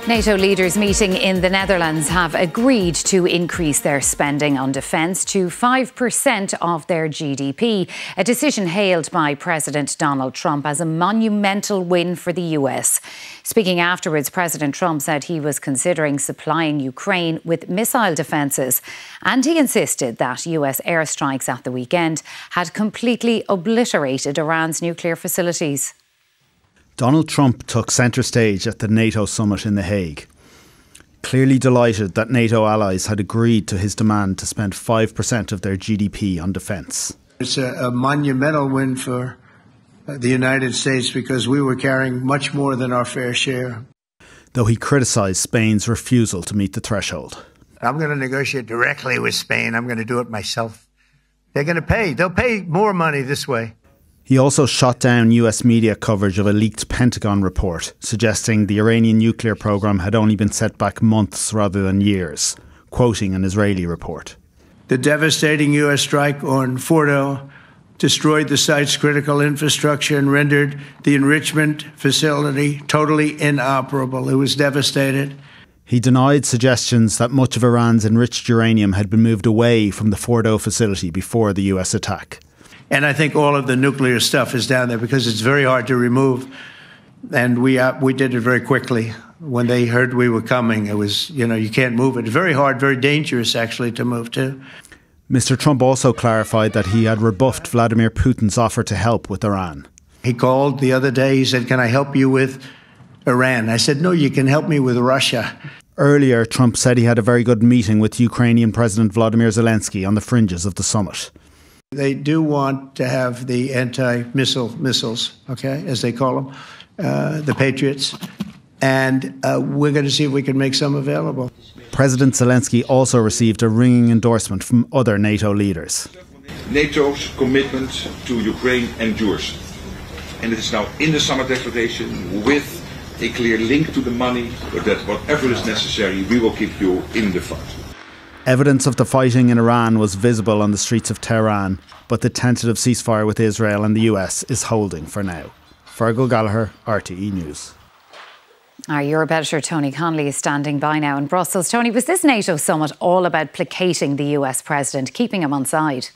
NATO leaders meeting in the Netherlands have agreed to increase their spending on defence to 5% of their GDP, a decision hailed by President Donald Trump as a monumental win for the US. Speaking afterwards, President Trump said he was considering supplying Ukraine with missile defences, and he insisted that US airstrikes at the weekend had completely obliterated Iran's nuclear facilities. Donald Trump took centre stage at the NATO summit in The Hague, clearly delighted that NATO allies had agreed to his demand to spend 5% of their GDP on defence. It's a monumental win for the United States because we were carrying much more than our fair share. Though he criticised Spain's refusal to meet the threshold. I'm going to negotiate directly with Spain. I'm going to do it myself. They're going to pay. They'll pay more money this way. He also shot down US media coverage of a leaked Pentagon report suggesting the Iranian nuclear programme had only been set back months rather than years, quoting an Israeli report. The devastating US strike on Fordo destroyed the site's critical infrastructure and rendered the enrichment facility totally inoperable. It was devastated. He denied suggestions that much of Iran's enriched uranium had been moved away from the Fordo facility before the US attack. And I think all of the nuclear stuff is down there because it's very hard to remove. And we did it very quickly. When they heard we were coming, it was, you can't move it. Very hard, very dangerous, actually, to move to. Mr. Trump also clarified that he had rebuffed Vladimir Putin's offer to help with Iran. He called the other day. He said, "Can I help you with Iran?" I said, "No, you can help me with Russia." Earlier, Trump said he had a very good meeting with Ukrainian President Vladimir Zelensky on the fringes of the summit. They do want to have the anti-missile missiles, okay, as they call them, the Patriots. And we're going to see if we can make some available. President Zelensky also received a ringing endorsement from other NATO leaders. NATO's commitment to Ukraine endures. And it is now in the summit declaration with a clear link to the money, but that whatever is necessary, we will keep you in the fight. Evidence of the fighting in Iran was visible on the streets of Tehran, but the tentative ceasefire with Israel and the US is holding for now. Fergal Gallagher, RTE News. Our Europe editor Tony Connolly is standing by now in Brussels. Tony, was this NATO summit all about placating the US president, keeping him on side?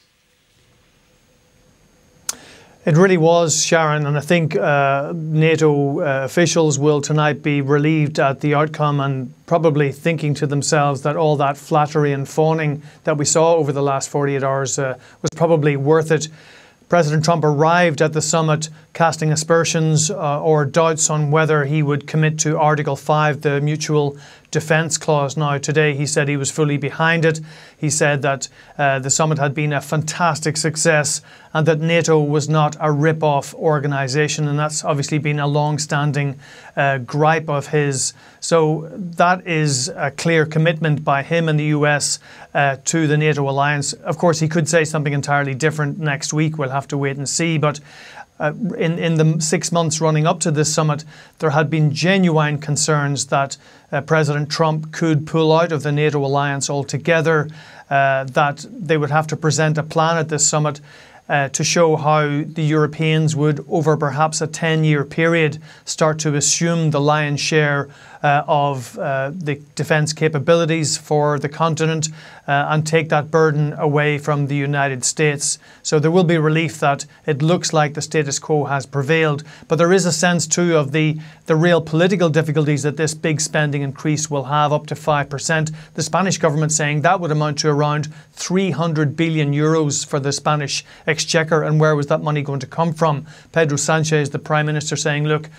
It really was, Sharon, and I think NATO officials will tonight be relieved at the outcome and probably thinking to themselves that all that flattery and fawning that we saw over the last 48 hours was probably worth it. President Trump arrived at the summit casting aspersions or doubts on whether he would commit to Article 5, the mutual defence clause. Now, today he said he was fully behind it. He said that the summit had been a fantastic success and that NATO was not a rip-off organisation, and that's obviously been a long-standing gripe of his. So that is a clear commitment by him and the US to the NATO alliance. Of course, he could say something entirely different next week. We'll have to wait and see. But in the 6 months running up to this summit, there had been genuine concerns that President Trump could pull out of the NATO alliance altogether, that they would have to present a plan at this summit to show how the Europeans would, over perhaps a 10-year period, start to assume the lion's share of the defence capabilities for the continent and take that burden away from the United States. So there will be relief that it looks like the status quo has prevailed. But there is a sense too of the real political difficulties that this big spending increase will have, up to 5%. The Spanish government saying that would amount to around 300 billion euros for the Spanish exchequer. And where was that money going to come from? Pedro Sanchez, the Prime Minister, saying, look,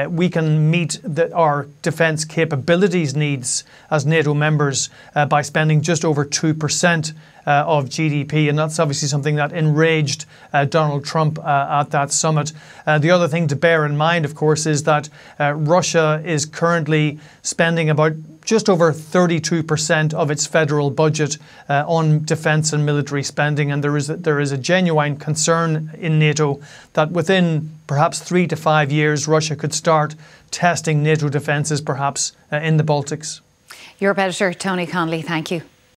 we can meet our defence capabilities needs as NATO members by spending just over 2% of GDP, and that's obviously something that enraged Donald Trump at that summit. The other thing to bear in mind, of course, is that Russia is currently spending about just over 32% of its federal budget on defence and military spending, and there is a genuine concern in NATO that within perhaps 3 to 5 years Russia could start testing NATO defences perhaps in the Baltics. Europe editor Tony Connolly, thank you.